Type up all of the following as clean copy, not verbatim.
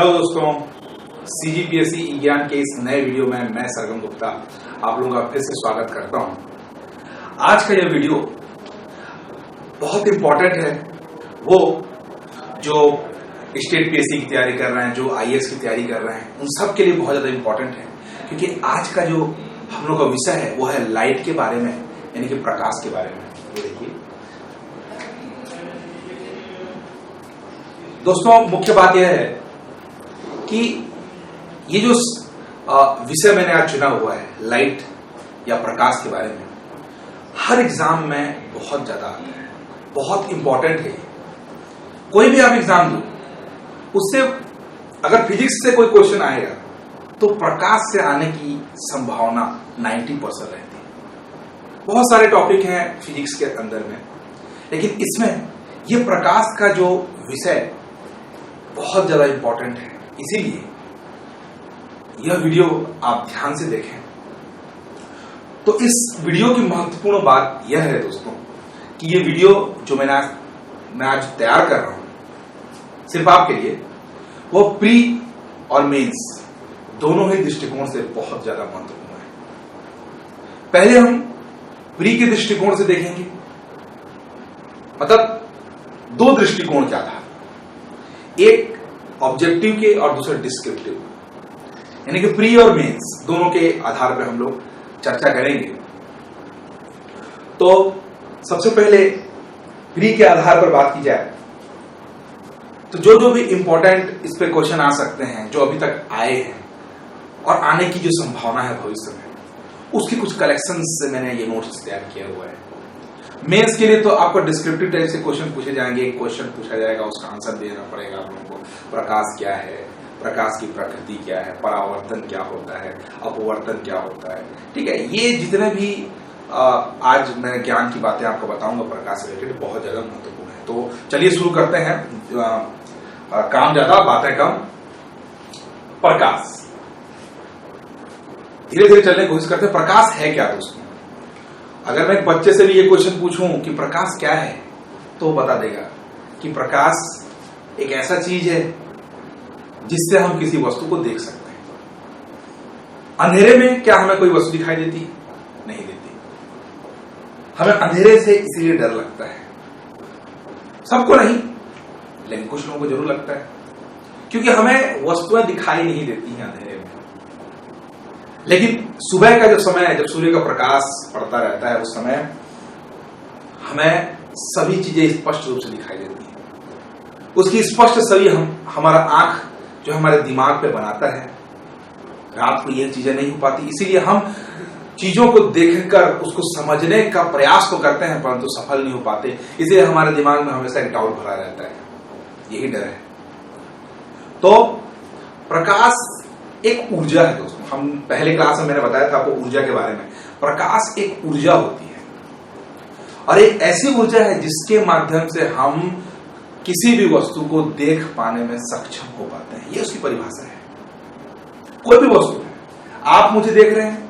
Hello दोस्तों, CGPSC ज्ञान के इस नए वीडियो में मैं सरगम गुप्ता आप लोगों का फिर से स्वागत करता हूं। आज का यह वीडियो बहुत इंपॉर्टेंट है। वो जो स्टेट पीएससी की तैयारी कर रहे हैं, जो आईएएस की तैयारी कर रहे हैं, उन सब के लिए बहुत ज्यादा इंपॉर्टेंट है, क्योंकि आज का जो हम लोग का विषय है वो है लाइट के बारे में, यानी कि प्रकाश के बारे में। ये देखिए दोस्तों, मुख्य बात यह है कि ये जो विषय मैंने आज चुना हुआ है, लाइट या प्रकाश के बारे में, हर एग्जाम में बहुत ज्यादा आता है, बहुत इंपॉर्टेंट है। कोई भी आप एग्जाम दो, उससे अगर फिजिक्स से कोई क्वेश्चन आएगा तो प्रकाश से आने की संभावना 90% रहती है। बहुत सारे टॉपिक हैं फिजिक्स के अंदर में, लेकिन इसमें ये प्रकाश का जो विषय बहुत ज्यादा इंपॉर्टेंट है। इसीलिए यह वीडियो आप ध्यान से देखें। तो इस वीडियो की महत्वपूर्ण बात यह है दोस्तों कि ये वीडियो जो मैं आज तैयार कर रहा हूं सिर्फ आपके लिए, वो प्री और मेंस दोनों ही दृष्टिकोण से बहुत ज्यादा महत्वपूर्ण है। पहले हम प्री के दृष्टिकोण से देखेंगे, मतलब दो दृष्टिकोण क्या था, एक ऑब्जेक्टिव के और दूसरा डिस्क्रिप्टिव, यानी कि प्री और मेंस दोनों के आधार पर हम लोग चर्चा करेंगे। तो सबसे पहले प्री के आधार पर बात की जाए तो जो भी इंपॉर्टेंट इस पे क्वेश्चन आ सकते हैं, जो अभी तक आए हैं और आने की जो संभावना है भविष्य में, उसकी कुछ कलेक्शन से मैंने ये नोट्स तैयार किया हुआ है। मेंस के लिए तो आपको डिस्क्रिप्टिव टाइप से क्वेश्चन पूछे जाएंगे, एक क्वेश्चन पूछा जाएगा, उसका आंसर देना पड़ेगा आप लोगों को। प्रकाश क्या है, प्रकाश की प्रकृति क्या है, परावर्तन क्या होता है, अपवर्तन क्या होता है, ठीक है। ये जितने भी आज मैं ज्ञान की बातें आपको बताऊंगा प्रकाश से रिलेटेड, बहुत ज्यादा महत्वपूर्ण है। तो चलिए शुरू करते हैं। काम ज्यादा बातें कम। प्रकाश, धीरे धीरे चलने की कोशिश करते हैं। प्रकाश है क्या दोस्तों? अगर मैं एक बच्चे से भी ये क्वेश्चन पूछूं कि प्रकाश क्या है, तो वो बता देगा कि प्रकाश एक ऐसा चीज है जिससे हम किसी वस्तु को देख सकते हैं। अंधेरे में क्या हमें कोई वस्तु दिखाई देती? नहीं देती। हमें अंधेरे से इसीलिए डर लगता है, सबको नहीं, लेकिन कुछ लोगों को जरूर लगता है, क्योंकि हमें वस्तुएं दिखाई नहीं देती हैं अंधेरे में। लेकिन सुबह का जो समय है, जब सूर्य का प्रकाश पड़ता रहता है, उस समय हमें सभी चीजें स्पष्ट रूप से दिखाई देती हैं। उसकी स्पष्ट छवि हमारा आंख जो हमारे दिमाग पे बनाता है। रात को ये चीजें नहीं हो पाती, इसीलिए हम चीजों को देखकर उसको समझने का प्रयास तो करते हैं, परंतु सफल नहीं हो पाते। इसलिए हमारे दिमाग में हमेशा एक डाउट भरा रहता है, यही डर है। तो प्रकाश एक ऊर्जा है दोस्तों। हम पहले क्लास में मैंने बताया था आपको ऊर्जा के बारे में। प्रकाश एक ऊर्जा होती है, और एक ऐसी ऊर्जा है जिसके माध्यम से हम किसी भी वस्तु को देख पाने में सक्षम हो पाते हैं। ये उसकी परिभाषा है। कोई भी वस्तु है, आप मुझे देख रहे हैं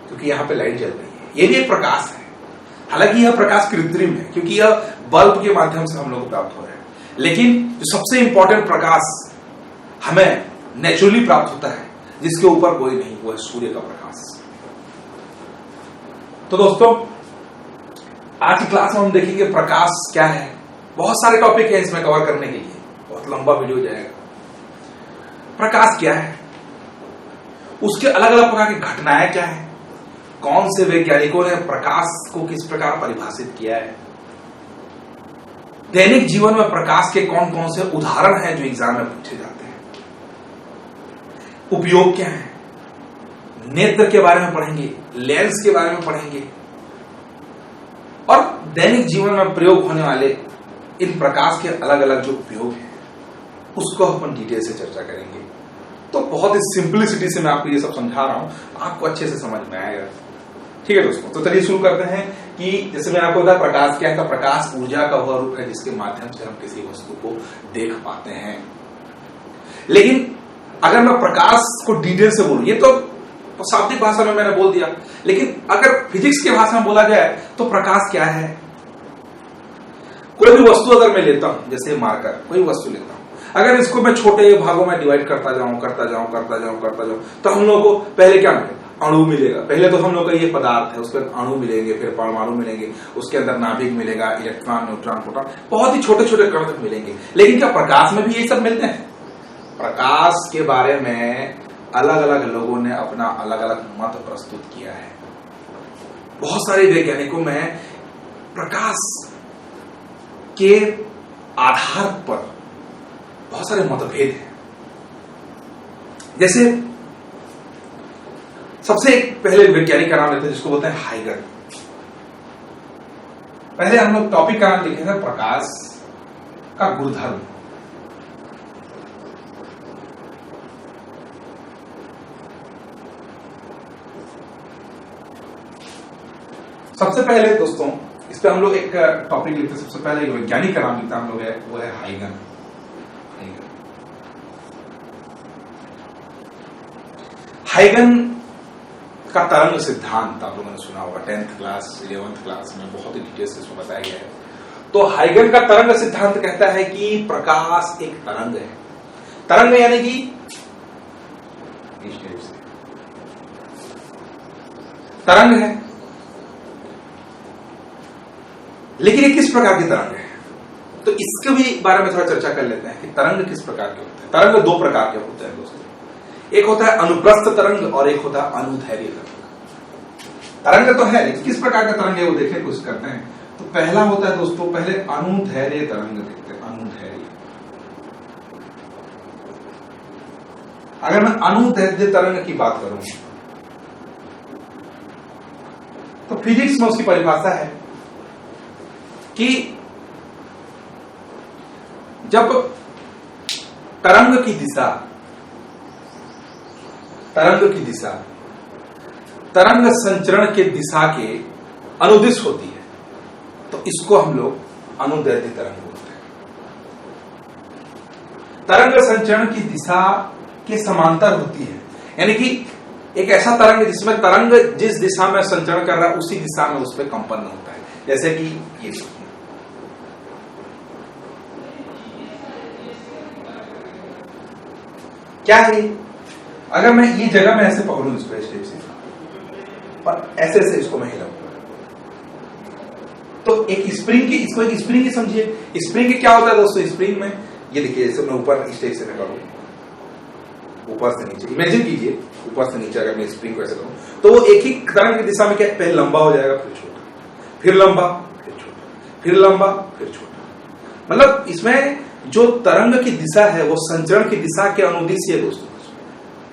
क्योंकि यहां पे लाइट जल रही है, ये भी एक प्रकाश है। हालांकि यह प्रकाश कृत्रिम है, क्योंकि यह बल्ब के माध्यम से हम लोग को प्राप्त हो रहा है, लेकिन जो सबसे इंपॉर्टेंट प्रकाश हमें नेचुरली प्राप्त होता है, जिसके ऊपर कोई नहीं, वो है सूर्य का प्रकाश। तो दोस्तों, आज की क्लास में हम देखेंगे प्रकाश क्या है। बहुत सारे टॉपिक हैं इसमें कवर करने के लिए, बहुत लंबा वीडियो जाएगा। प्रकाश क्या है, उसके अलग अलग प्रकार की घटनाएं क्या है, कौन से वैज्ञानिकों ने प्रकाश को किस प्रकार परिभाषित किया है, दैनिक जीवन में प्रकाश के कौन कौन से उदाहरण हैं जो एग्जाम में पूछे जाते हैं, उपयोग क्या है, नेत्र के बारे में पढ़ेंगे, लेंस के बारे में पढ़ेंगे, और दैनिक जीवन में प्रयोग होने वाले इन प्रकाश के अलग अलग जो उपयोग हैं उसको अपन डिटेल से चर्चा करेंगे। तो बहुत ही सिंपलिसिटी से मैं आपको ये सब समझा रहा हूं, आपको अच्छे से समझ में आएगा। ठीक है दोस्तों, तो चलिए शुरू करते हैं कि जैसे मैं आपको बताया प्रकाश क्या है। प्रकाश ऊर्जा का वह रूप है जिसके माध्यम से हम किसी वस्तु को देख पाते हैं। लेकिन अगर मैं प्रकाश को डिटेल से बोलूं, ये तो शाब्दिक भाषा में मैंने बोल दिया, लेकिन अगर फिजिक्स की भाषा में बोला जाए तो प्रकाश क्या है। कोई भी वस्तु अगर मैं लेता हूं, जैसे मार्कर, कोई वस्तु लेता हूं, अगर इसको मैं छोटे भागों में डिवाइड करता जाऊं तो हम लोगों को पहले क्या मिलेगा? अणु मिलेगा। पहले तो हम लोग का ये पदार्थ है, उसके अंदर अणु मिलेंगे, फिर परमाणु मिलेंगे, उसके अंदर नाभिक मिलेगा, इलेक्ट्रॉन, न्यूट्रॉन, प्रोटॉन, बहुत ही छोटे छोटे कण तक मिलेंगे। लेकिन क्या प्रकाश में भी ये सब मिलते हैं? प्रकाश के बारे में अलग अलग लोगों ने अपना अलग अलग मत प्रस्तुत किया है। बहुत सारे वैज्ञानिकों में प्रकाश के आधार पर बहुत सारे मतभेद हैं। जैसे सबसे पहले वैज्ञानिक का नाम लेते हैं जिसको बोलते हैं हाइगन। पहले हम लोग टॉपिक का नाम लिखे थे प्रकाश का गुणधर्म। सबसे पहले दोस्तों इस पे हम लोग एक टॉपिक लिखते हैं। सबसे पहले एक वैज्ञानिक का नाम लिखता हम लोग है, वो है हाइगन। हाइगन का तरंग सिद्धांत आप लोगों ने सुना होगा 10th क्लास 11th क्लास में, बहुत ही डिटेल से इसको बताया गया है। तो हाइगन का तरंग सिद्धांत कहता है कि प्रकाश एक तरंग है। तरंग यानी कि तरंग है, लेकिन ये किस प्रकार की तरंग है? तो इसके भी बारे में थोड़ा चर्चा कर लेते हैं कि तरंग किस प्रकार के होते हैं। तरंग दो प्रकार के होते हैं दोस्तों, एक होता है अनुप्रस्थ तरंग और एक होता है अनुदैर्घ्य तरंग। तरंग तो है, लेकिन किस प्रकार का तरंग है वो देखने की कोशिश करते हैं। तो पहला होता है दोस्तों, पहले अनुदैर्घ्य तरंग देखते हैं। अनुदैर्घ्य, अगर मैं अनुदैर्घ्य तरंग की बात करूं तो फिजिक्स में उसकी परिभाषा है कि जब तरंग की दिशा तरंग संचरण के दिशा के अनुदिश होती है तो इसको हम लोग अनुदैर्घ्य तरंग बोलते हैं। तरंग संचरण की दिशा के समांतर होती है, यानी कि एक ऐसा तरंग जिसमें तरंग जिस दिशा में संचरण कर रहा है उसी दिशा में उस पर कंपन होता है। जैसे कि ये क्या है, अगर मैं ये जगह में ऐसे पकड़ूं इसको इस टाइप से और ऐसे ऐसे इसको मैं हिलाऊं तो एक स्प्रिंग की, इसको एक स्प्रिंग ही समझिए। स्प्रिंग क्या होता है दोस्तों? स्प्रिंग में ये देखिए, जैसे मैं ऊपर इस टाइप से मैं करूं, ऊपर से नीचे इमेजिन कीजिए, ऊपर से नीचे अगर मैं स्प्रिंग को ऐसे करूं तो वो एक ही तरंग की दिशा में क्या पहले लंबा हो जाएगा, फिर छोटा, फिर लंबा, फिर छोटा, फिर लंबा, फिर छोटा। मतलब इसमें जो तरंग की दिशा है वो संचरण की दिशा के अनुदिश है दोस्तों,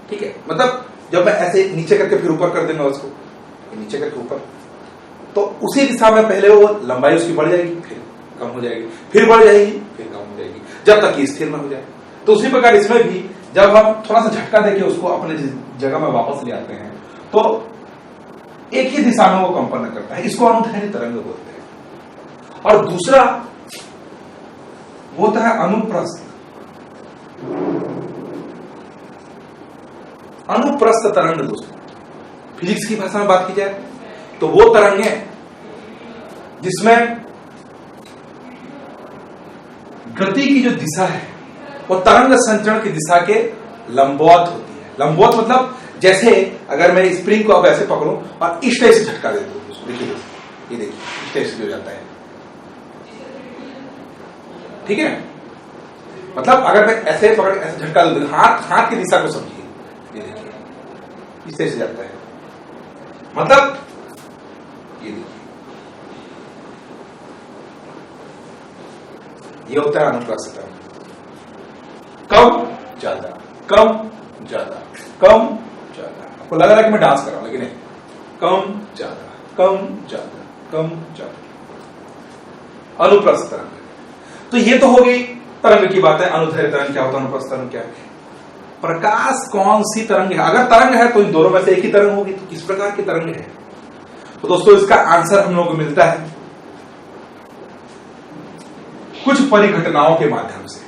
ठीक है। मतलब जब मैं ऐसे नीचे करके फिर ऊपर कर देना उसको, नीचे करके ऊपर, तो उसी दिशा में पहले वो लंबाई उसकी बढ़ जाएगी, फिर कम हो जाएगी, फिर बढ़ जाएगी, फिर कम हो जाएगी, जब तक कि स्थिर न हो जाए। तो उसी प्रकार इसमें भी जब हम थोड़ा सा झटका देके उसको अपने जगह में वापस ले आते हैं तो एक ही दिशा में वो कंपन करता है, इसको अनुदैर्घ्य तरंग बोलते हैं। और दूसरा वो होता है अनुप्रस्थ। अनुप्रस्थ तरंग दोस्तों, फिजिक्स की भाषा में बात की जाए तो वो तरंग है जिसमें गति की जो दिशा है वो तरंग संचरण की दिशा के लंबवत होती है। लंबवत मतलब जैसे अगर मैं स्प्रिंग को अब ऐसे पकड़ूं और इस टाइप से झटका दे दूं, देखिए ये देखिए इस टाइप से हो जाता है, ठीक है। मतलब अगर मैं ऐसे पकड़ ऐसे झटका दूं, हाथ की दिशा को समझिए, ये देखिए इस तरह से जाता है, मतलब ये देखिए ये होता है अनुप्रस्थ तरंग। कम ज्यादा, कम ज्यादा, कम ज्यादा। आपको लग रहा है कि मैं डांस कर रहा हूं, लेकिन नहीं, कम ज्यादा, कम ज्यादा, कम ज्यादा। अनुप्रस्थ तरंग। तो ये तो हो गई तरंग की बात है। अनुदैर्घ्य तरंग क्या होता है, अनुप्रस्थ तरंग क्या है। प्रकाश कौन सी तरंग है? अगर तरंग है तो इन दोनों में से एक ही तरंग होगी, तो किस प्रकार की तरंग है? तो दोस्तों इसका आंसर हम लोग को मिलता है कुछ परिघटनाओं के माध्यम से।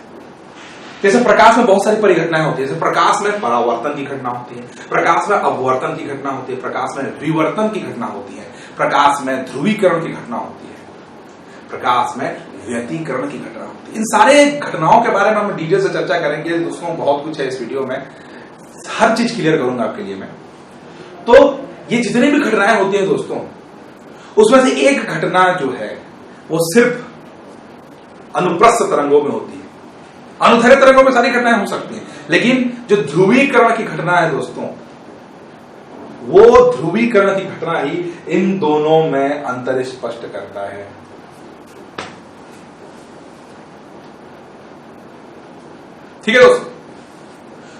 जैसे प्रकाश में बहुत सारी परिघटनाएं होती है, जैसे प्रकाश में परावर्तन की घटना होती है, प्रकाश में अववर्तन की घटना होती है, प्रकाश में विवर्तन की घटना होती है, प्रकाश में ध्रुवीकरण की घटना होती है, प्रकाश में व्यतिकरण की घटना होती है। इन सारे घटनाओं के बारे में हम डिटेल से चर्चा करेंगे दोस्तों, बहुत कुछ है इस वीडियो में, हर चीज क्लियर करूंगा आपके लिए मैं। तो ये जितनी भी घटनाएं होती हैं दोस्तों, उसमें से एक घटना जो है वो सिर्फ अनुप्रस्थ तरंगों में होती है। अनुदैर्घ्य तरंगों में सारी घटनाएं हो सकती हैं, लेकिन जो ध्रुवीकरण की घटना है दोस्तों, वो ध्रुवीकरण की घटना ही इन दोनों में अंतर स्पष्ट करता है। ठीक है दोस्तों,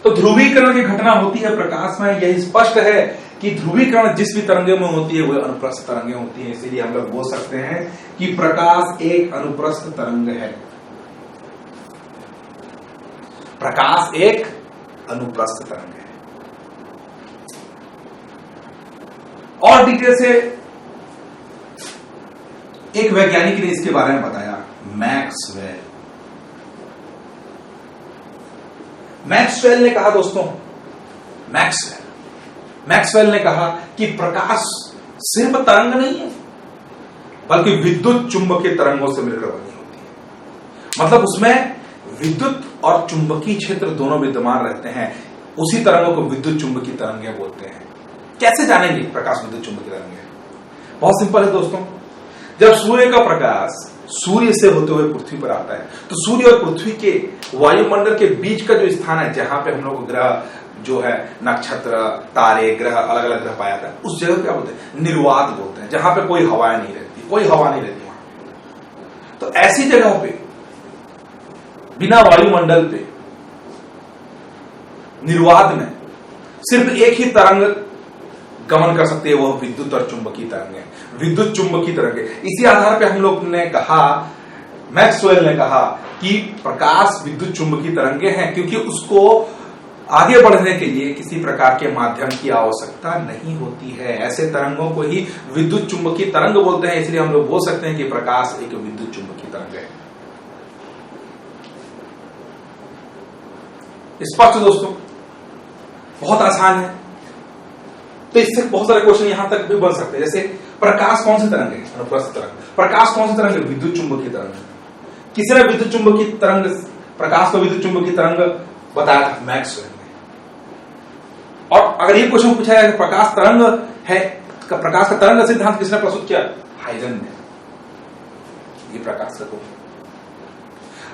तो ध्रुवीकरण की घटना होती है प्रकाश में। यही स्पष्ट है कि ध्रुवीकरण जिस भी तरंगे में होती है वो अनुप्रस्थ तरंगे होती है। इसीलिए हम लोग बोल सकते हैं कि प्रकाश एक अनुप्रस्थ तरंग है। प्रकाश एक अनुप्रस्थ तरंग है। और डिटेल से एक वैज्ञानिक ने इसके बारे में बताया, मैक्सवेल। मैक्सवेल ने कहा दोस्तों, मैक्सवेल ने कहा कि प्रकाश सिर्फ तरंग नहीं है, बल्कि विद्युत चुंबकीय तरंगों से मिलकर बनी होती है। मतलब उसमें विद्युत और चुंबकीय क्षेत्र दोनों विद्यमान रहते हैं। उसी तरंगों को विद्युत चुंबकीय तरंगे बोलते हैं। कैसे जानेंगे प्रकाश विद्युत चुंबकीय तरंग है? बहुत सिंपल है दोस्तों। जब सूर्य का प्रकाश सूर्य से होते हुए पृथ्वी पर आता है, तो सूर्य और पृथ्वी के वायुमंडल के बीच का जो स्थान है, जहां पे हम लोग ग्रह जो है, नक्षत्र, तारे, ग्रह, अलग अलग ग्रह पाया जाता है, उस जगह क्या बोलते हैं? निर्वात बोलते हैं, जहां पे कोई हवा नहीं रहती, कोई हवा नहीं रहती वहां। तो ऐसी जगह पे बिना वायुमंडल पे निर्वात में सिर्फ एक ही तरंग गमन कर सकती है, वह विद्युत और चुंबकीय तरंग है, विद्युत चुंबकीय तरंग है। इसी आधार पे हम लोग ने कहा, मैक्सवेल ने कहा कि प्रकाश विद्युत चुंबकीय तरंगे हैं, क्योंकि उसको आगे बढ़ने के लिए किसी प्रकार के माध्यम की आवश्यकता नहीं होती है। ऐसे तरंगों को ही विद्युत चुंबकीय तरंग बोलते हैं। इसलिए हम लोग बोल सकते हैं कि प्रकाश एक विद्युत चुंबकीय तरंग है। स्पष्ट दोस्तों, बहुत आसान है। तो इससे बहुत सारे क्वेश्चन यहां तक भी बन सकते हैं, जैसे प्रकाश कौन सी तरंग है? अनुप्रस्थ तरंग। प्रकाश कौन सी तरंग है? विद्युत चुंबकीय तरंग। किसी ने विद्युत चुंबकीय तरंग, प्रकाश को विद्युत चुंबकीय तरंग बताया था? मैक्सवेल ने। और अगर ये क्वेश्चन पूछा जाए प्रकाश तरंग है, प्रकाश का तरंग सिद्धांत किसने प्रस्तुत किया? हाइजेनबर्ग ने। ये प्रकाश का।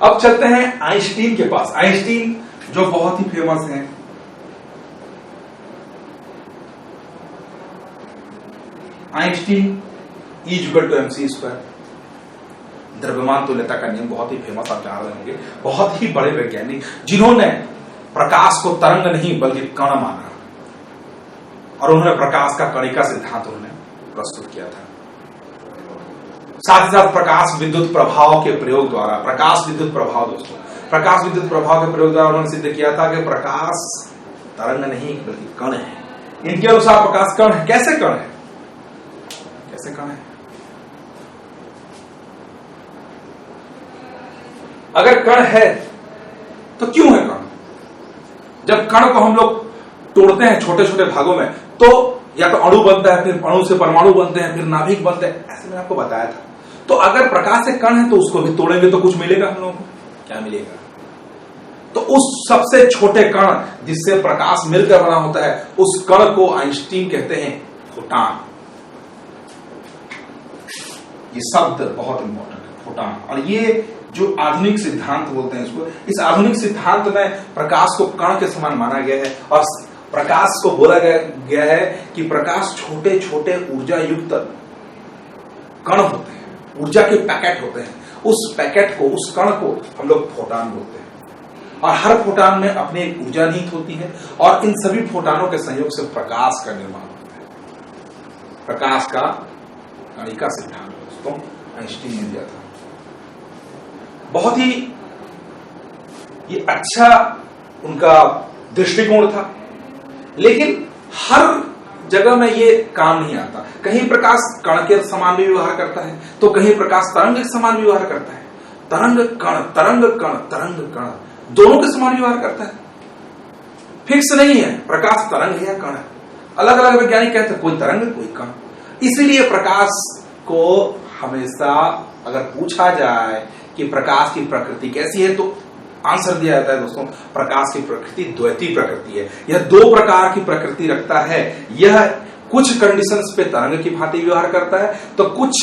अब चलते हैं आइंस्टीन के पास। आइंस्टीन जो बहुत ही फेमस है, आइंस्टीन E=mc², द्रव्यमान तुल्यता का नियम, बहुत ही फेमस, आप जान रहे होंगे। बहुत ही बड़े वैज्ञानिक जिन्होंने प्रकाश को तरंग नहीं बल्कि कण माना, और उन्होंने प्रकाश का कणिका सिद्धांत उन्होंने प्रस्तुत किया था। साथ ही साथ प्रकाश विद्युत प्रभाव के प्रयोग द्वारा, प्रकाश विद्युत प्रभाव दोस्तों, प्रकाश विद्युत प्रभाव के प्रयोग द्वारा उन्होंने सिद्ध किया था कि प्रकाश तरंग नहीं बल्कि कण है। इनके अनुसार प्रकाश कण है। कैसे कण है? कैसे कण है? अगर कण है तो क्यों है कण? जब कण को हम लोग तोड़ते हैं छोटे छोटे भागों में, तो या तो अणु बनता है, फिर अणु से परमाणु बनते हैं, फिर नाभिक बनते हैं, ऐसे मैंने आपको बताया था। तो अगर प्रकाश से कण है तो उसको भी तोड़ेंगे तो कुछ मिलेगा हम लोगों को। क्या मिलेगा? तो उस सबसे छोटे कण जिससे प्रकाश मिलकर बना होता है, उस कण को आइंस्टीन कहते हैं फोटॉन। ये शब्द बहुत इंपॉर्टेंट है, फोटॉन। और ये जो आधुनिक सिद्धांत बोलते हैं इसको, इस आधुनिक सिद्धांत में प्रकाश को कण के समान माना गया है, और प्रकाश को बोला गया है कि प्रकाश छोटे छोटे ऊर्जा युक्त कण होते हैं, ऊर्जा के पैकेट होते हैं। उस पैकेट को, उस कण को हम लोग फोटॉन बोलते हैं। और हर फोटॉन में अपनी एक ऊर्जा निहित होती है, और इन सभी फोटॉनों के संयोग से प्रकाश का निर्माण होता है। प्रकाश का कणिका सिद्धांत दोस्तों आइंस्टीन ने दिया था। बहुत ही ये अच्छा उनका दृष्टिकोण था, लेकिन हर जगह में ये काम नहीं आता। कहीं प्रकाश कण के समान भी व्यवहार करता है, तो कहीं प्रकाश तरंग के समान भी व्यवहार करता है। तरंग कण, तरंग कण, तरंग कण, दोनों के समान व्यवहार करता है। फिक्स नहीं है प्रकाश तरंग है या कण है। अलग अलग वैज्ञानिक कहते हैं कोई तरंग कोई कण। इसीलिए प्रकाश को हमेशा अगर पूछा जाए कि प्रकाश की प्रकृति कैसी है, तो आंसर दिया जाता है दोस्तों, प्रकाश की प्रकृति द्वैती प्रकृति है। यह दो प्रकार की प्रकृति रखता है। यह कुछ कंडीशंस पे तरंग की भांति व्यवहार करता है, तो कुछ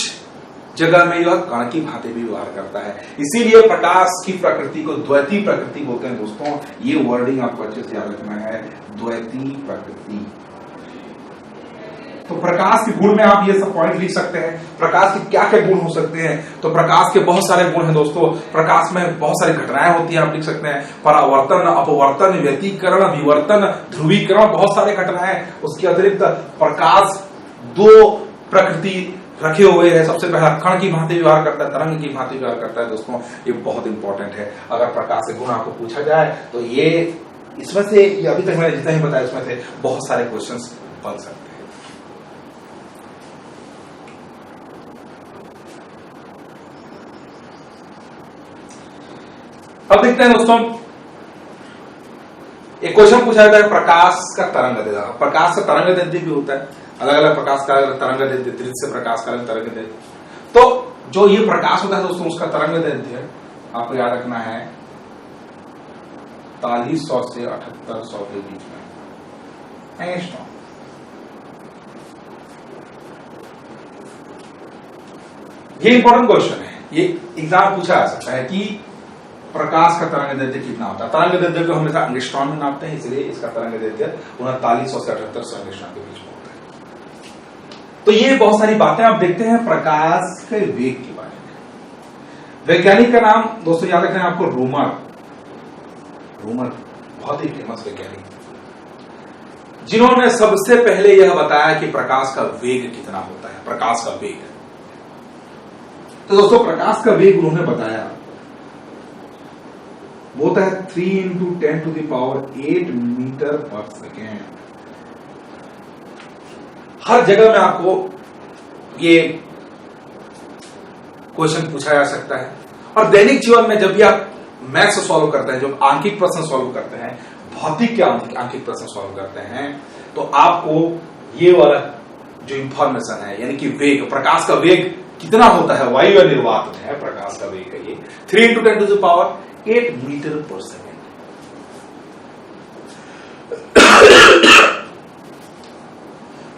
जगह में यह कण की भांति भी व्यवहार करता है। इसीलिए प्रकाश की प्रकृति को द्वैती प्रकृति बोलते हैं दोस्तों। ये वर्डिंग आपको अच्छे से याद रखना है, द्वैती प्रकृति। तो प्रकाश के गुण में आप ये सब पॉइंट लिख सकते हैं। प्रकाश के क्या क्या गुण हो सकते हैं, तो प्रकाश के बहुत सारे गुण हैं दोस्तों। प्रकाश में बहुत सारी घटनाएं होती हैं, आप लिख सकते हैं, परावर्तन, अपवर्तन, व्यतिकरण, विवर्तन, ध्रुवीकरण, बहुत सारे घटनाएं। उसके अतिरिक्त प्रकाश दो प्रकृति रखे हुए है। सबसे पहला कण की भांति व्यवहार करता है, तरंग की भांति व्यवहार करता है दोस्तों। ये बहुत इंपॉर्टेंट है। अगर प्रकाश के गुण आपको पूछा जाए तो ये इसमें से, ये अभी तक मैंने जितना ही बताया इसमें से बहुत सारे क्वेश्चंस बन सकते हैं। अब देखते हैं दोस्तों, एक क्वेश्चन पूछा जाता है प्रकाश का तरंग दैर्ध्य। प्रकाश का तरंग दैर्ध्य भी होता है, अलग अलग प्रकाश का तरंग दैर्ध्य, दृश्य प्रकाश का तरंग दैर्ध्य। तो जो ये प्रकाश होता है दोस्तों, उसका तरंग दैर्ध्य आपको याद रखना है 4300 से 7800 के बीच में एंगस्ट्रॉम। ये इंपॉर्टेंट क्वेश्चन है, ये एग्जाम पूछा जा सकता है कि प्रकाश का तरंग दैर्ध्य कितना होता है। तरंग दैर्ध्य को हमेशा एंगस्ट्रॉम में नापते हैं, इसलिए इसका तरंग दैर्ध्य 3900 से 7800 एंगस्ट्रॉम के बीच में होता है। तो ये बहुत सारी बातें आप देखते हैं प्रकाश के वेग के बारे में। वैज्ञानिक का नाम दोस्तों याद रखना है आपको, रोमर। रोमर बहुत ही फेमस वैज्ञानिक, जिन्होंने सबसे पहले यह बताया कि प्रकाश का वेग कितना होता है, प्रकाश का वेग। तो दोस्तों प्रकाश का वेग उन्होंने बताया, वो होता है 3 × 10⁸ मीटर पर सेकेंड। हर जगह में आपको ये क्वेश्चन पूछा जा सकता है। और दैनिक जीवन में जब भी आप मैथ्स सॉल्व करते हैं, जब आंकिक प्रश्न सॉल्व करते हैं, भौतिक के आंकिक प्रश्न सॉल्व करते हैं, तो आपको ये वाला जो इंफॉर्मेशन है, यानी कि वेग, प्रकाश का वेग कितना होता है, वायु या निर्वात में है प्रकाश का वेग है ये 3 × 10⁸ मीटर पर सेकेंड।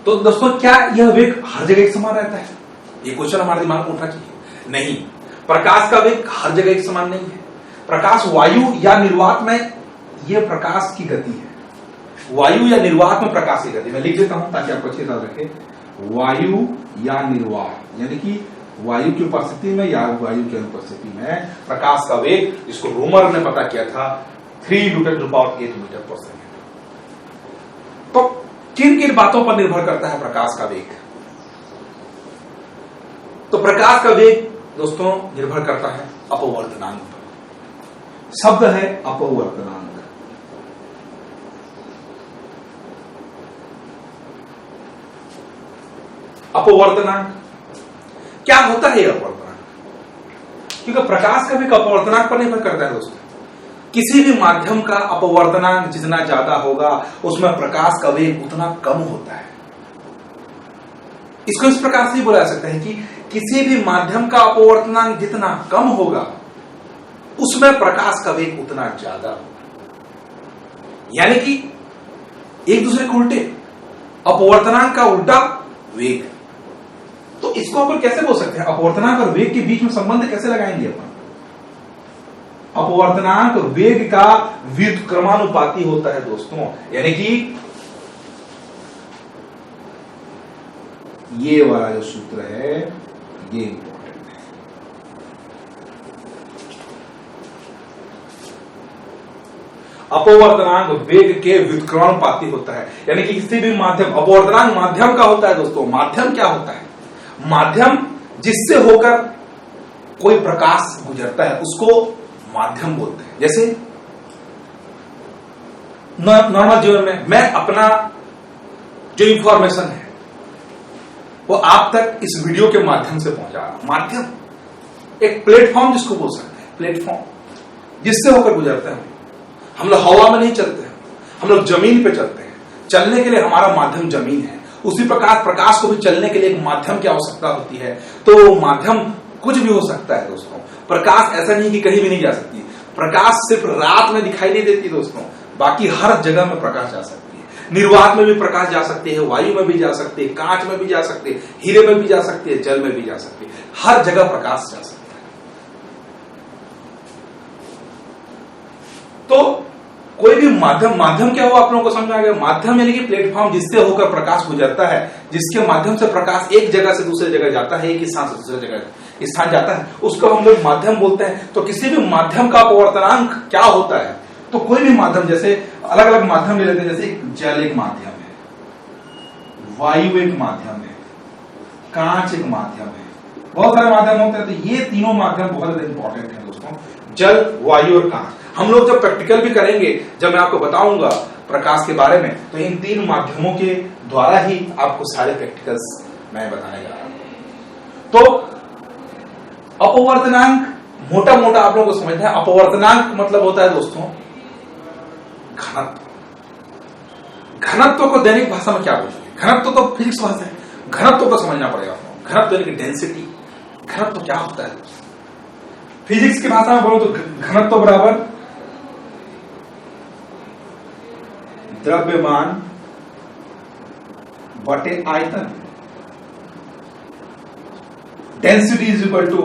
तो दोस्तों क्या यह वेग हर जगह एक समान रहता है? ये क्वेश्चन हमारे दिमाग में उठना चाहिए। नहीं, प्रकाश का वेग हर जगह एक समान नहीं है। प्रकाश वायु या निर्वात में यह प्रकाश की गति है। वायु या निर्वात में प्रकाश की गति, मैं लिख देता हूं ताकि आपको अच्छे से याद रखे। वायु या निर्वात, यानी कि वायु की उपस्थिति में या वायु की अनुपस्थिति में प्रकाश का वेग, जिसको रोमर ने पता किया था, 3 × 10⁸ मीटर पर सेकेंड। तो किन किन बातों पर निर्भर करता है प्रकाश का वेग? तो प्रकाश का वेग दोस्तों निर्भर करता है अपवर्तनांक पर। शब्द है अपवर्तनांक। अपवर्तनांक क्या होता है? अपवर्तनांक, क्योंकि प्रकाश का वेग अपवर्तनांक पर निर्भर करता है दोस्तों। किसी भी माध्यम का अपवर्तनांक जितना ज्यादा होगा, उसमें प्रकाश का वेग उतना कम होता है। इसको इस प्रकार से बोला जा सकता है कि किसी भी माध्यम का अपवर्तनांक जितना कम होगा, उसमें प्रकाश का वेग उतना ज्यादा होगा। यानी कि एक दूसरे के उल्टे, अपवर्तनांक का उल्टा वेग। तो इसको अपन कैसे बोल सकते हैं? अपवर्तनांक और वेग के बीच में संबंध कैसे लगाएंगे अपन? अपवर्तनांक वेग का व्युत्क्रमानुपाती होता है दोस्तों, यानी कि ये वाला जो सूत्र है ये इंपॉर्टेंट है। अपवर्तनांक वेग के व्युत्क्रमानुपाती होता है, यानी कि किसी भी माध्यम, अपवर्तनांक माध्यम का होता है दोस्तों। माध्यम क्या होता है? माध्यम जिससे होकर कोई प्रकाश गुजरता है उसको माध्यम बोलते हैं। जैसे नॉर्मल जीवन में मैं अपना जो इंफॉर्मेशन है वो आप तक इस वीडियो के माध्यम से पहुंचा रहा हूं। माध्यम एक प्लेटफॉर्म जिसको बोल सकते हैं, प्लेटफॉर्म जिससे होकर गुजरते हैं। हम लोग हवा में नहीं चलते हैं, हम लोग जमीन पे चलते हैं। चलने के लिए हमारा माध्यम जमीन है। उसी प्रकार प्रकाश को भी चलने के लिए एक माध्यम की आवश्यकता होती है। तो माध्यम कुछ भी हो सकता है दोस्तों। प्रकाश ऐसा नहीं कि कहीं भी नहीं जा सकती, प्रकाश सिर्फ रात में दिखाई नहीं देती दोस्तों, बाकी हर जगह में प्रकाश जा सकती है। निर्वात में भी प्रकाश जा सकती है, वायु में भी जा सकती है, कांच में भी जा सकती है, हीरे में भी जा सकती है, जल में भी जा सकती है, हर जगह प्रकाश जा सकता है। तो कोई भी माध्यम क्या हुआ आप लोगों को समझ आ गया? माध्यम यानी कि प्लेटफॉर्म जिससे होकर प्रकाश गुजरता है, जिसके माध्यम से प्रकाश एक जगह से दूसरी जगह जाता है, एक स्थान से दूसरी जगह स्थान जाता है, उसको हम लोग माध्यम बोलते हैं। तो किसी भी माध्यम का अपवर्तनांक क्या होता है? तो कोई भी माध्यम, जैसे अलग अलग माध्यम ले लेते हैं, जैसे जल एक माध्यम है, वायु एक माध्यम है, कांच एक माध्यम है, बहुत सारे माध्यम होते हैं। तो ये तीनों माध्यम बहुत ज्यादा इंपॉर्टेंट है दोस्तों, जल, वायु और कांच। हम लोग जब प्रैक्टिकल भी करेंगे, जब मैं आपको बताऊंगा प्रकाश के बारे में, तो इन तीन माध्यमों के द्वारा ही आपको सारे प्रैक्टिकल्स मैं बताने जा रहा हूं। तो अपवर्तनांक मोटा मोटा आप लोगों को समझना है। अपवर्तनांक मतलब होता है दोस्तों घनत्व। घनत्व को दैनिक भाषा में क्या बोलेंगे? घनत्व तो फिजिक्स भाषा है, घनत्व तो समझना पड़ेगा आपको। घनत्व यानी कि डेंसिटी। घनत्व क्या होता है? फिजिक्स की भाषा में बोलो तो घनत्व बराबर द्रव्यमान बटे आयतन। Density is equal to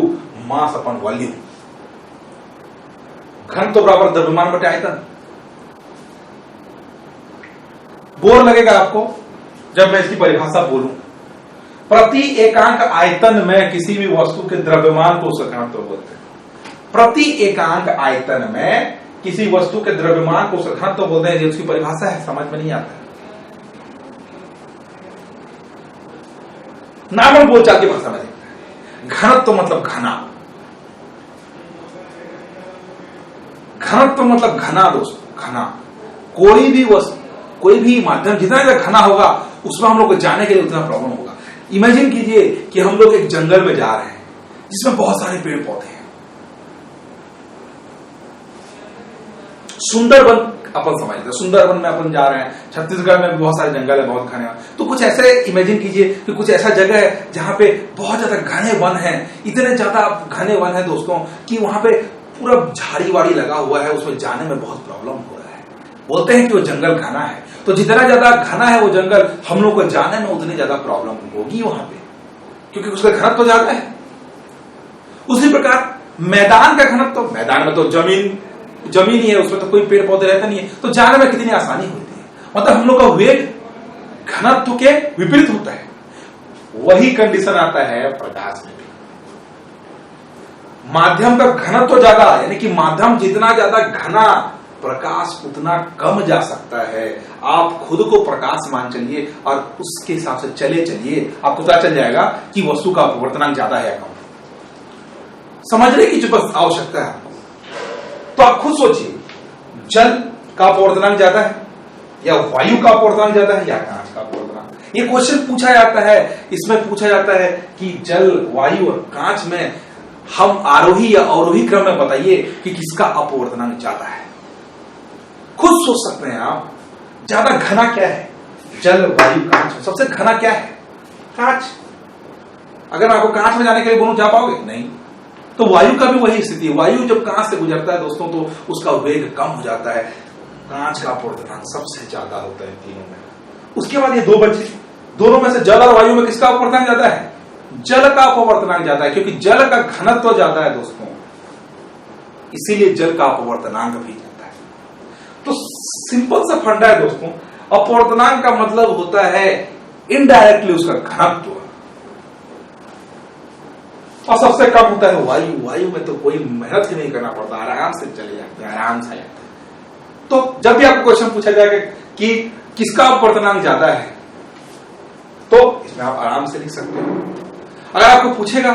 mass upon volume. घनत्व बराबर द्रव्यमान बटे आयतन। बोर लगेगा आपको जब मैं इसकी परिभाषा बोलूं। प्रति एकांक आयतन में किसी भी वस्तु के द्रव्यमान को उसका घनत्व बोलते हैं। प्रति एकांक आयतन में किसी वस्तु के द्रव्यमान को उसका घनत्व बोलते हैं। उसकी परिभाषा है, समझ में नहीं आता है। नॉर्मल बोलचाल की भाषा में देखते हैं। घनत्व मतलब घना। घनत्व मतलब घना दोस्तों, घना। कोई भी वस्तु, कोई भी माध्यम जितना ज्यादा घना होगा, उसमें हम लोग को जाने के लिए उतना प्रॉब्लम होगा। इमेजिन कीजिए कि हम लोग एक जंगल में जा रहे हैं जिसमें बहुत सारे पेड़ पौधे हैं। सुंदरबन अपन समझ लेते हैं, सुंदरबन में अपन जा रहे हैं। छत्तीसगढ़ में भी बहुत सारे जंगल है, बहुत घने। तो कुछ ऐसे इमेजिन कीजिए कि कुछ ऐसा जगह है जहां पे बहुत ज्यादा घने वन है, इतने ज्यादा घने वन है दोस्तों कि वहां पे पूरा झाड़ी वाड़ी लगा हुआ है, उसमें जाने में बहुत प्रॉब्लम हो रहा है। बोलते हैं कि वो जंगल घना है, तो जितना ज्यादा घना है वो जंगल, हम लोग को जाने में उतनी ज्यादा प्रॉब्लम होगी वहां पे, क्योंकि उसका घनत्व तो ज्यादा है। उसी प्रकार मैदान का घनत्व, मैदान में तो जमीन ही है, उसमें तो कोई पेड़ पौधे रहते नहीं है, तो जाने में कितनी आसानी होती है। मतलब हम लोग का वेग घनत्व के विपरीत होता है। वही कंडीशन आता है प्रकाश में भी। माध्यम का घनत्व ज्यादा, यानी कि माध्यम जितना ज्यादा घना, प्रकाश उतना कम जा सकता है। आप खुद को प्रकाश मान चलिए और उसके हिसाब से चलिए, आपको पता चल जाएगा कि वस्तु का अपवर्तनांक ज्यादा है या कम। समझने की जो बस आवश्यकता है। तो आप खुद सोचिए, जल का अपवर्तनांक ज्यादा है या वायु का अपवर्तनांक ज्यादा है या कांच का अपवर्तनांक? ये क्वेश्चन पूछा जाता है। इसमें पूछा जाता है कि जल, वायु और कांच में हम आरोही या अवरोही क्रम में बताइए कि किसका अपवर्तनांक ज्यादा है। खुद सोच सकते हैं आप, ज्यादा घना क्या है? जल, वायु, कांच। सबसे घना क्या है? कांच। अगर मैं आपको कांच में जाने के लिए बोलूं, जा पाओगे? नहीं। तो वायु का भी वही स्थिति है। वायु जब कांच से गुजरता है दोस्तों, तो उसका वेग कम हो जाता है। कांच का अपवर्तनांक सबसे ज्यादा होता है तीनों में। उसके बाद ये दो बचे, दोनों में से जल और वायु में किसका अपवर्तनांक ज्यादा है? जल का अपवर्तनांक ज्यादा है, क्योंकि जल का घनत्व ज्यादा है दोस्तों, इसीलिए जल का अपवर्तनांक भी ज्यादा है। तो सिंपल सा फंडा है दोस्तों, अपवर्तनांक का मतलब होता है इनडायरेक्टली उसका घनत्व, और सबसे कम होता है वायु। वायु में तो कोई मेहनत ही नहीं करना पड़ता, आराम से चले जाते हैं, आराम से जाते हैं। तो जब भी आपको क्वेश्चन पूछा जाएगा कि किसका अपवर्तनांक ज्यादा है, तो इसमें आप आराम से लिख सकते हो। अगर आपको पूछेगा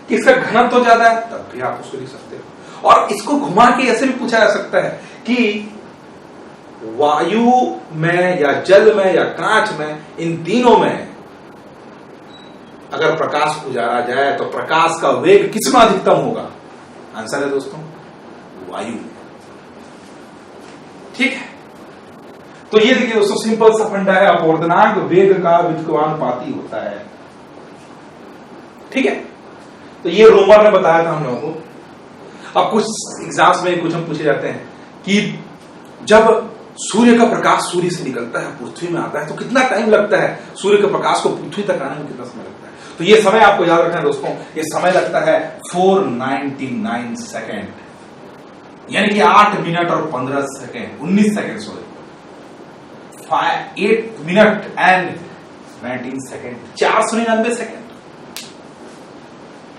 कि इसका घनत्व ज्यादा है, तब भी आप उसको लिख सकते हो। और इसको घुमा के ऐसे भी पूछा जा सकता है कि वायु में या जल में या कांच में, इन तीनों में अगर प्रकाश गुजारा जाए तो प्रकाश का वेग किसमें अधिकतम होगा? आंसर है दोस्तों वायु। ठीक है, तो ये देखिए दोस्तों, सिंपल सा फंडा है। अपवर्तनांक वेग का व्युत्क्रमानुपाती होता है। ठीक है, तो ये रोमर ने बताया था हम लोगों को अब कुछ एग्जाम्स में कुछ हम पूछे जाते हैं कि जब सूर्य का प्रकाश सूर्य से निकलता है, पृथ्वी में आता है, तो कितना टाइम लगता है सूर्य के प्रकाश को पृथ्वी तक आने में, कितना समय लगता है? तो ये समय आपको याद रखना है दोस्तों, ये समय लगता है 499 सेकेंड, यानी कि 8 मिनट और 15 second, 19 second, sorry 8 minute and 19 second, 499 second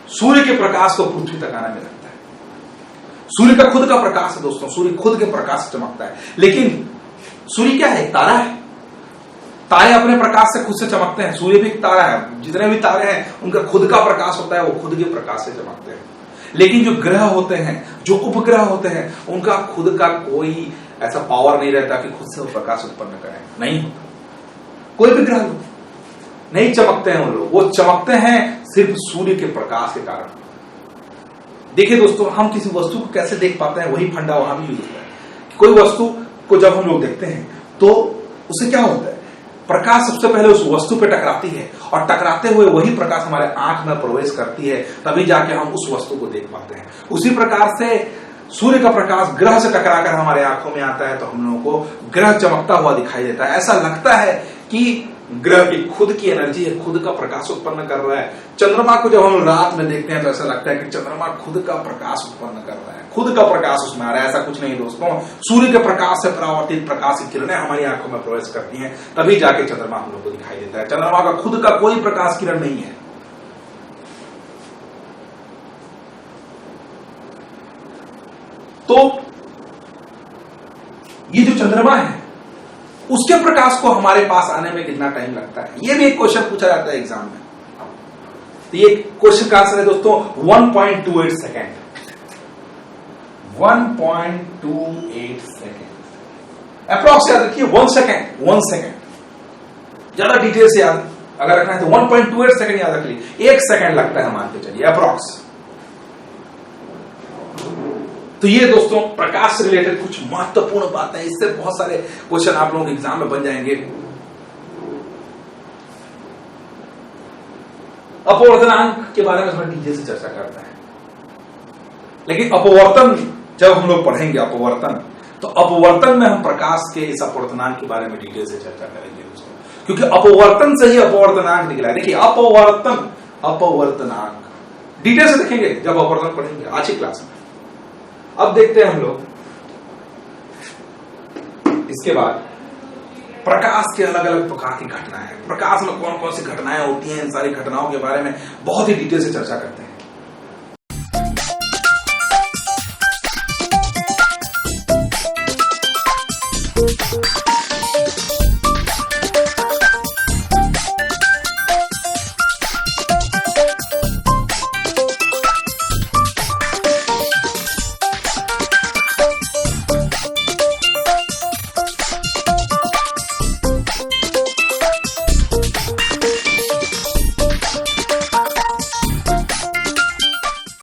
सूर्य के प्रकाश को पृथ्वी तक आने में लगता है। सूर्य का खुद का प्रकाश है दोस्तों, सूर्य खुद के प्रकाश से चमकता है। लेकिन सूर्य क्या है? एक तारा है। तारे अपने प्रकाश से खुद से चमकते हैं, सूर्य भी एक तारा है। जितने भी तारे हैं उनका खुद का प्रकाश होता है, वो खुद के प्रकाश से चमकते हैं। लेकिन जो ग्रह होते हैं, जो उपग्रह होते हैं, उनका खुद का कोई ऐसा पावर नहीं रहता कि खुद से वो प्रकाश उत्पन्न करें, नहीं होता। कोई भी ग्रह नहीं चमकते हैं, उन लोग वो चमकते हैं सिर्फ सूर्य के प्रकाश के कारण। देखिए दोस्तों, हम किसी वस्तु को कैसे देख पाते हैं, वही फंडा वहां भी यूज होता है। कोई वस्तु को जब हम लोग देखते हैं तो उसे क्या होता है, प्रकाश सबसे पहले उस वस्तु पे टकराती है और टकराते हुए वही प्रकाश हमारे आंख में प्रवेश करती है, तभी जाके हम उस वस्तु को देख पाते हैं। उसी प्रकार से सूर्य का प्रकाश ग्रह से टकराकर हमारे आंखों में आता है तो हम लोगों को ग्रह चमकता हुआ दिखाई देता है। ऐसा लगता है कि ग्रह की खुद की एनर्जी है, खुद का प्रकाश उत्पन्न कर रहा है। चंद्रमा को जब हम रात में देखते हैं तो ऐसा लगता है कि चंद्रमा खुद का प्रकाश उत्पन्न कर रहा है, खुद का प्रकाश उसमें आ रहा है। ऐसा कुछ नहीं दोस्तों, सूर्य के प्रकाश से परावर्तित प्रकाश की किरणें हमारी आंखों में प्रवेश करती हैं, तभी जाके चंद्रमा हम लोग को दिखाई देता है। चंद्रमा का खुद का कोई प्रकाश किरण नहीं है। तो ये जो चंद्रमा है उसके प्रकाश को हमारे पास आने में कितना टाइम लगता है, ये भी एक क्वेश्चन पूछा जाता है एग्जाम में। तो ये क्वेश्चन का आंसर है दोस्तों 1.28 सेकेंड। 1.28 सेकेंड अप्रॉक्स याद रखिए। 1 सेकेंड ज्यादा डिटेल से याद अगर रखना है तो 1.28 सेकेंड याद रख लीजिए। 1 सेकेंड लगता है मान के चलिए अप्रॉक्स। तो ये दोस्तों प्रकाश से रिलेटेड कुछ महत्वपूर्ण बातें, इससे बहुत सारे क्वेश्चन आप लोगों के एग्जाम में बन जाएंगे। अपवर्तनांक के बारे में थोड़ा डिटेल से चर्चा करते हैं, लेकिन अपवर्तन जब हम लोग पढ़ेंगे अपवर्तन, तो अपवर्तन में हम प्रकाश के इस अपवर्तनांक के बारे में डिटेल से चर्चा करेंगे दोस्तों, क्योंकि अपवर्तन से ही अपवर्तनांक निकला है। देखिए अपवर्तनांक डिटेल से देखेंगे जब अपवर्तन पढ़ेंगे आज की क्लास में। अब देखते हैं हम लोग इसके बाद प्रकाश के अलग अलग प्रकार की घटनाएं, प्रकाश में कौन कौन सी घटनाएं होती हैं, इन सारी घटनाओं के बारे में बहुत ही डिटेल से चर्चा करते हैं।